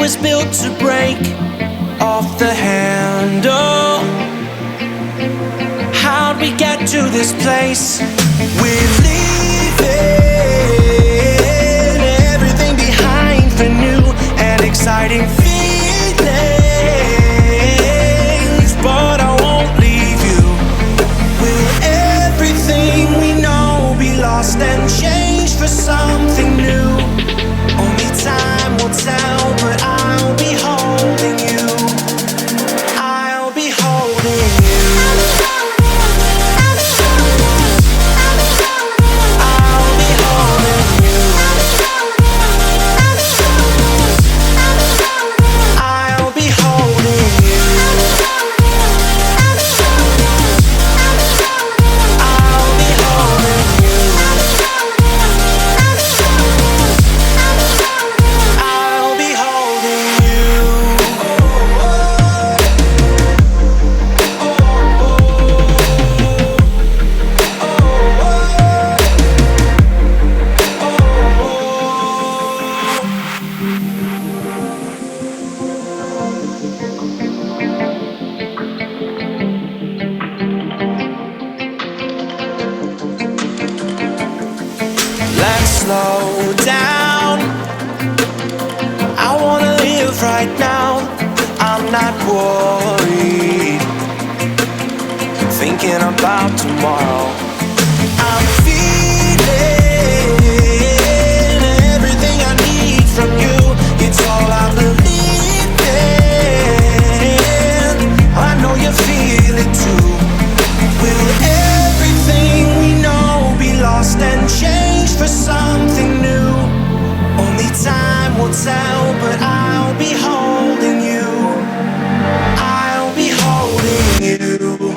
was built to break off the handle. How'd we get to this place? We're leaving everything behind for new and exciting feelings, but I won't leave you. Will everything we know be lost and changed for something new? Only time will tell, but I'll be holding you. I'll be holding you. I'll be holding you. I'll be holding you. I'll be holding you. I'll be holding you. Let's slow down. I wanna live right now. I'm not worried, thinking about tomorrow. I'm feeling everything I need from you. It's all I believe in. I know you feel it too. Will everything we know be lost and changed for something new? Only time will tell, but I'll be holding you. I'll be holding you.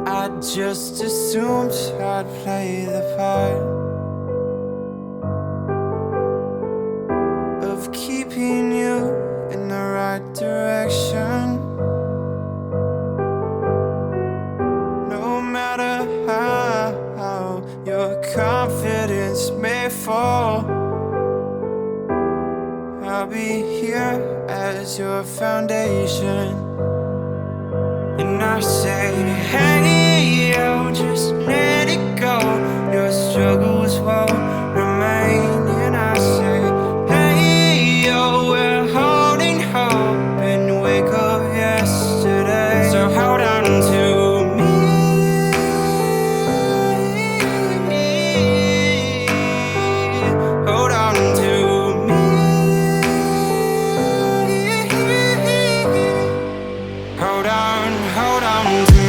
I just assumed I'd play the part of keeping you in the right direction. No matter how your confidence may fall, I'll be here as your foundation. And I say, hey, yo, just let it go. Your struggles won't remain. And I say, hey, yo, we're holding hope and wake up yesterday. So hold on to me. Hold on to me. Hold on to me.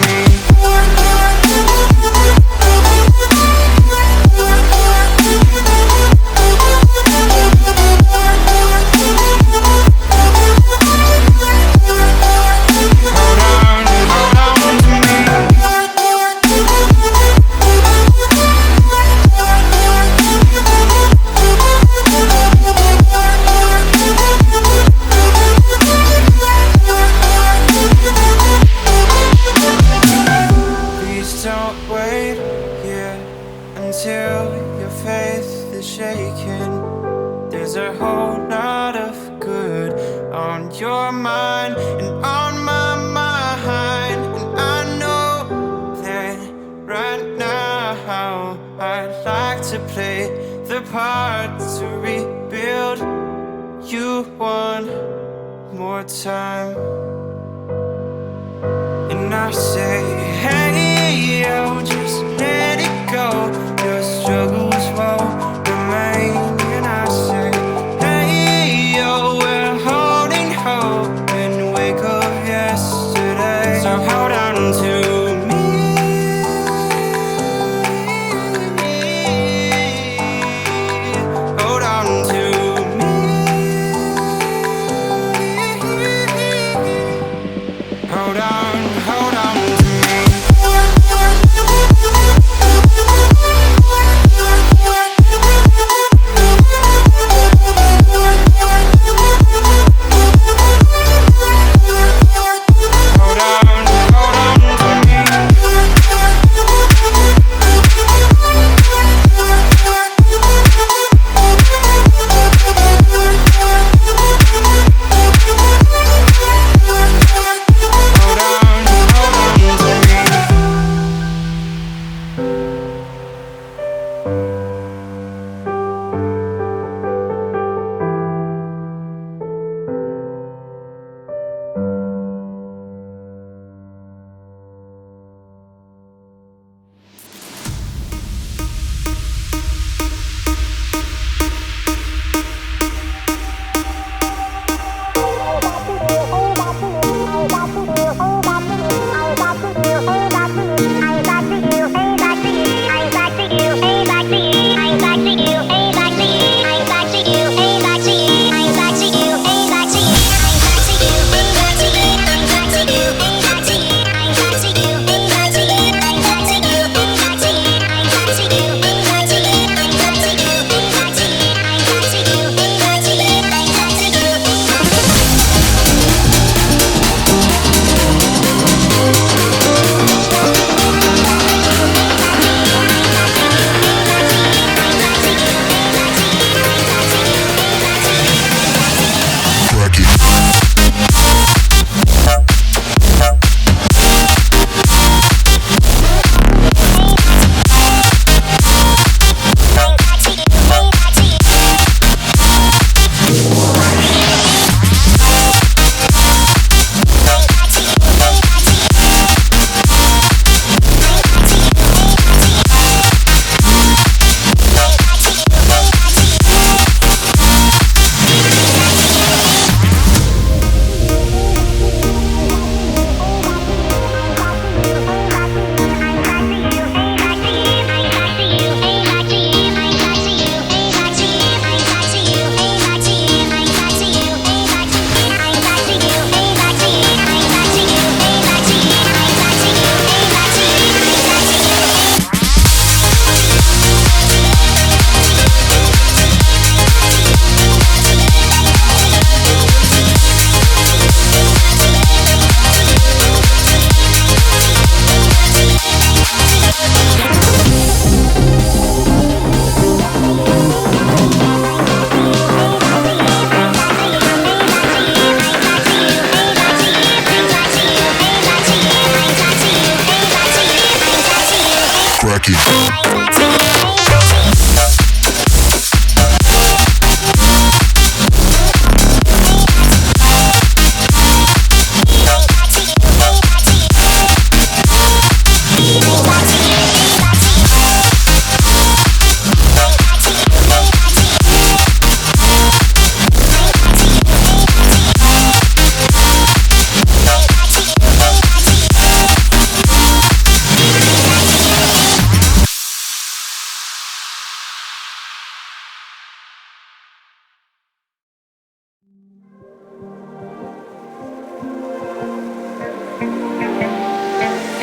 Don't wait here until your faith is shaken. There's a whole lot of good on your mind and on my mind. And I know that right now I'd like to play the part to rebuild you one more time. And I say, hey, yo, just let it go. Your struggles won't remain. And I say, hey, yo, we're holding hope and wake up yesterday. So hold on to me. Hold on to me. Hold on to me.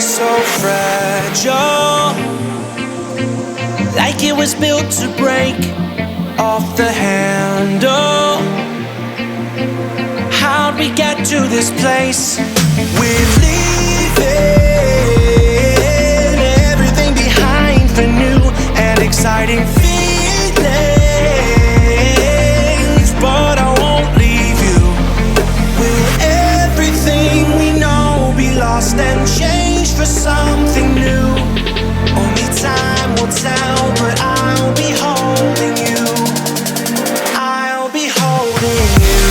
So fragile, like it was built to break off the handle. How'd we get to this place? We're leaving everything behind for new and exciting feelings, but I won't leave you. Will everything we know be lost and changed for something new? Only time will tell, but I'll be holding you. I'll be holding you.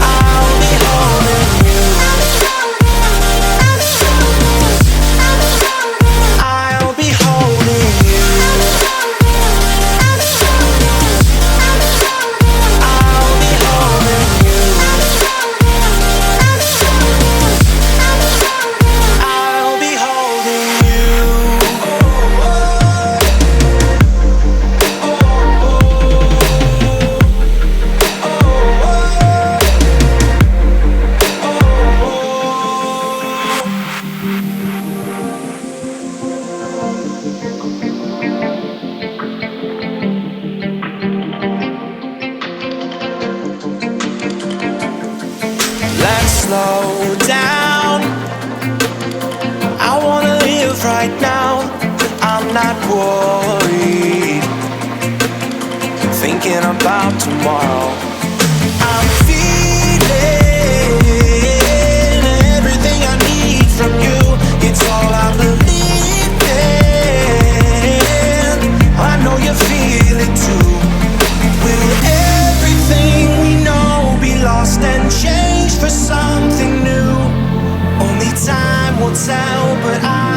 I'll be holding you. I'll be holding you. I'll be holding you. I'll be holding you. Let's slow down. I wanna live right now. I'm not worried, thinking about tomorrow. I'm feeling everything I need from you. It's all I believe in. I know you feel it too. Will everything we know be lost and changed for something new? Only time will tell, but I